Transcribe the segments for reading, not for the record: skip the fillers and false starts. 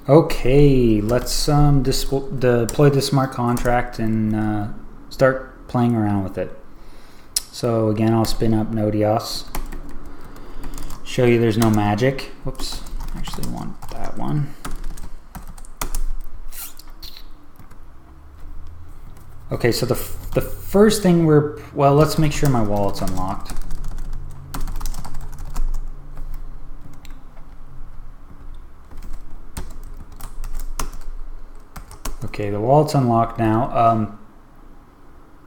Okay, let's deploy the smart contract and start playing around with it. So again, I'll spin up Node.EOS, show you there's no magic. Whoops, I actually want that one. Okay, so the first thing let's make sure my wallet's unlocked. Okay, the wallet's unlocked now.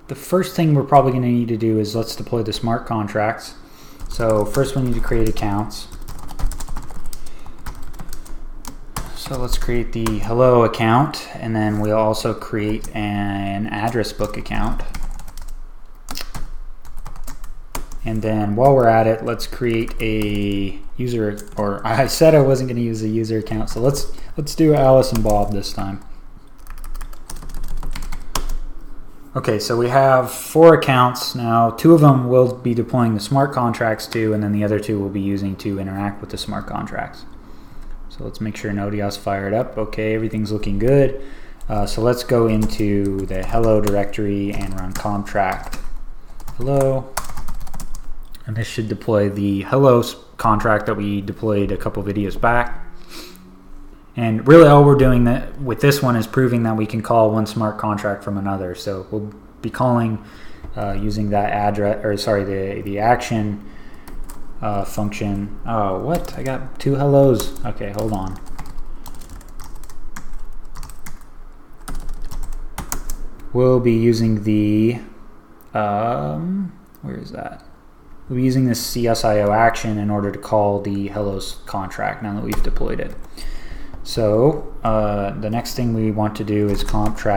The first thing we're probably going to need to do is let's deploy the smart contracts. So first we need to create accounts. So let's create the hello account, and then we'll also create an Addressbook account. And then while we're at it, let's create a user, or I said I wasn't going to use a user account, so let's do Alice and Bob this time. Okay, so we have 4 accounts now. 2 of them we'll be deploying the smart contracts to, and then the other 2 we'll be using to interact with the smart contracts. So let's make sure Node.EOS fired up. Okay, everything's looking good. So let's go into the hello directory and run contract hello. And this should deploy the hello contract that we deployed a couple videos back. And really all we're doing with this one is proving that we can call one smart contract from another. So we'll be calling using that the action function. Oh, what? I got 2 hellos. Okay, hold on. We'll be using the, where is that? We'll be using this EOSIO action in order to call the hello contract now that we've deployed it. So the next thing we want to do is let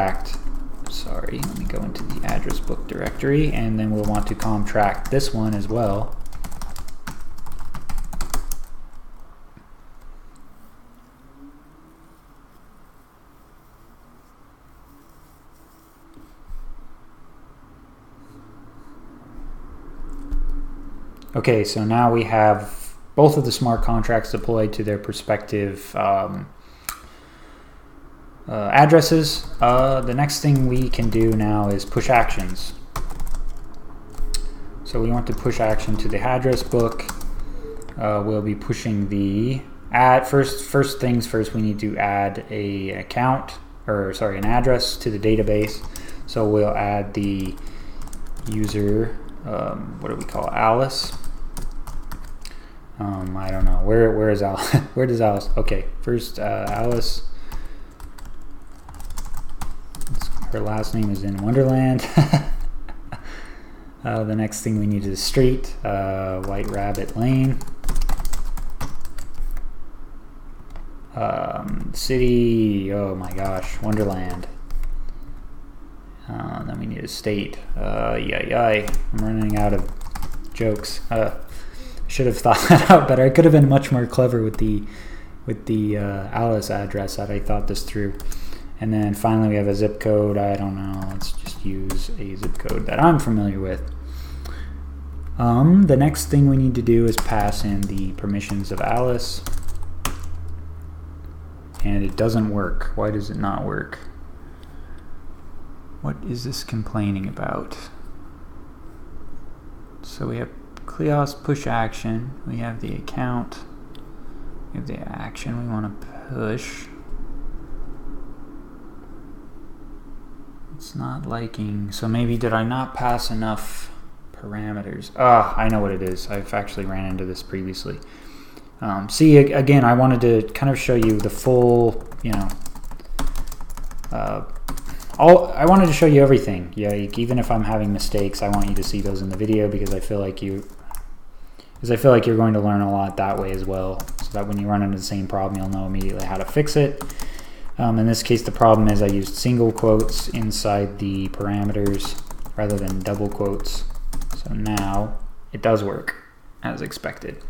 me go into the Addressbook directory, and then we'll want to contract this one as well. Okay, so now we have both of the smart contracts deployed to their respective addresses. The next thing we can do now is push actions. So we want to push action to the Addressbook. We'll be pushing the first things first. We need to add an address to the database. So we'll add the user. What do we call it? Alice? I don't know. Where is Alice? Where does Alice? Okay, first Alice. Her last name is in Wonderland. The next thing we need is street, White Rabbit Lane. City, oh my gosh, Wonderland. Then we need a state. I'm running out of jokes. Should have thought that out better. I could have been much more clever with the Alice address had I thought this through. And then finally we have a zip code. I don't know. Let's just use a zip code that I'm familiar with. The next thing we need to do is pass in the permissions of Alice. And it doesn't work. Why does it not work? What is this complaining about? So we have EOSIO push action. We have the account. We have the action we want to push. It's not liking. So maybe did I not pass enough parameters? I know what it is. I've actually ran into this previously. See, again, I wanted to kind of show you the full, I wanted to show you everything. Yeah, even if I'm having mistakes, I want you to see those in the video because I feel like you're going to learn a lot that way as well, so that when you run into the same problem, you'll know immediately how to fix it. In this case, the problem is I used single quotes inside the parameters rather than double quotes. So now it does work as expected.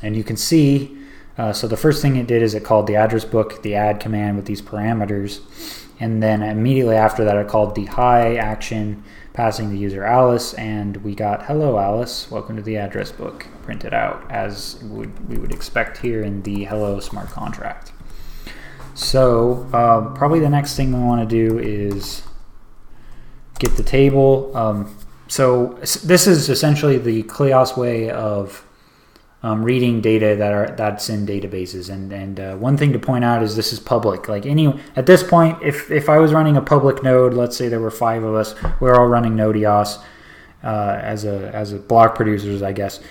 And you can see, so the first thing it did is it called the Addressbook, the add command with these parameters. And then immediately after that, it called the hi action, passing the user Alice, and we got hello Alice, welcome to the Addressbook, printed out as we would expect here in the hello smart contract. So probably the next thing we want to do is get the table. So this is essentially the CLIOS way of reading data that's in databases. And one thing to point out is this is public. Like at this point, if I was running a public node, let's say there were 5 of us, we're all running node EOS as a block producers, I guess.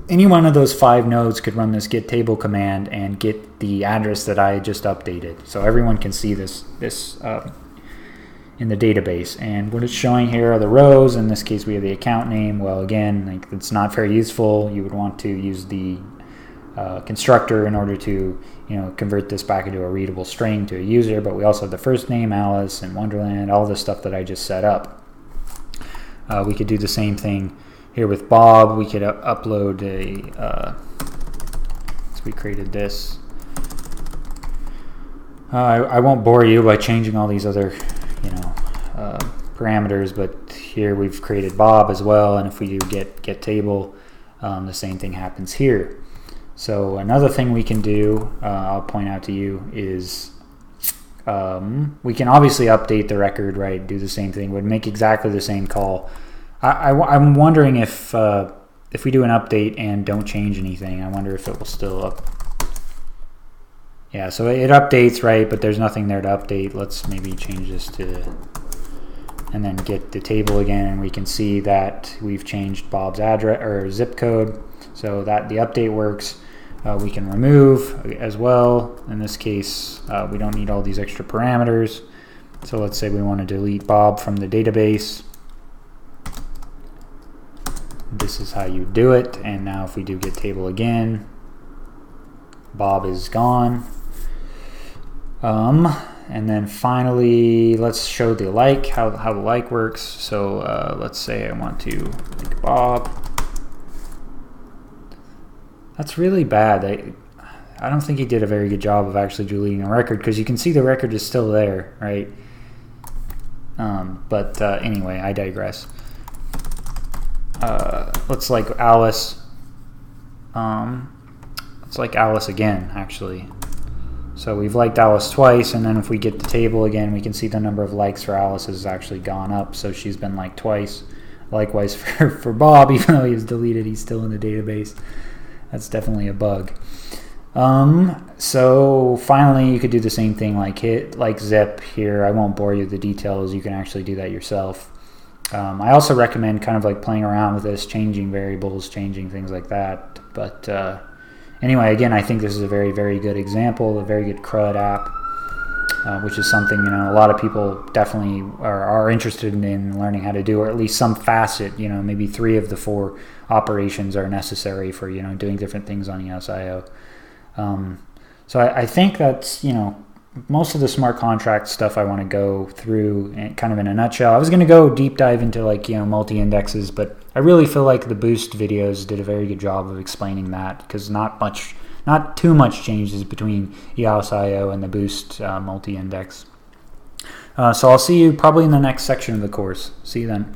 Any one of those 5 nodes could run this get table command and get the address that I just updated. So everyone can see this in the database. And what it's showing here are the rows. In this case, we have the account name. Well, again, like, it's not very useful. You would want to use the constructor in order to convert this back into a readable string to a user. But we also have the first name, Alice, and Wonderland, all the stuff that I just set up. We could do the same thing here with Bob. We could upload so we created this. I won't bore you by changing all these other parameters, but here we've created Bob as well, and if we do get table, the same thing happens here. So another thing we can do, I'll point out to you, is we can obviously update the record, right? Do the same thing, would make exactly the same call. I'm wondering if we do an update and don't change anything, I wonder if it will still up. Yeah, so it updates, right? But there's nothing there to update. Let's maybe change this to, and then get the table again, and we can see that we've changed Bob's address or zip code, so that the update works. We can remove as well. In this case, we don't need all these extra parameters. So let's say we want to delete Bob from the database. This is how you do it. And now if we do get table again, Bob is gone. And then finally, let's show the like, how the like works. So let's say I want to like Bob. That's really bad. I don't think he did a very good job of actually deleting a record, because you can see the record is still there, right? But anyway, I digress. Let's like Alice. Let's like Alice again, actually. So we've liked Alice twice, and then if we get the table again, we can see the number of likes for Alice has actually gone up, so she's been liked twice. Likewise for Bob, even though he was deleted, he's still in the database. That's definitely a bug. So finally, you could do the same thing, like zip here. I won't bore you with the details. You can actually do that yourself. I also recommend kind of like playing around with this, changing variables, changing things like that. But anyway, again, I think this is a very, very good example, a very good CRUD app, which is something a lot of people definitely are interested in learning how to do, or at least some facet. Maybe 3 of the 4 operations are necessary for doing different things on EOSIO. So I think that's most of the smart contract stuff I want to go through kind of in a nutshell. I was going to go deep dive into multi-indexes, but I really feel like the Boost videos did a very good job of explaining that, because not too much changes between EOSIO and the Boost multi-index. So I'll see you probably in the next section of the course. See you then.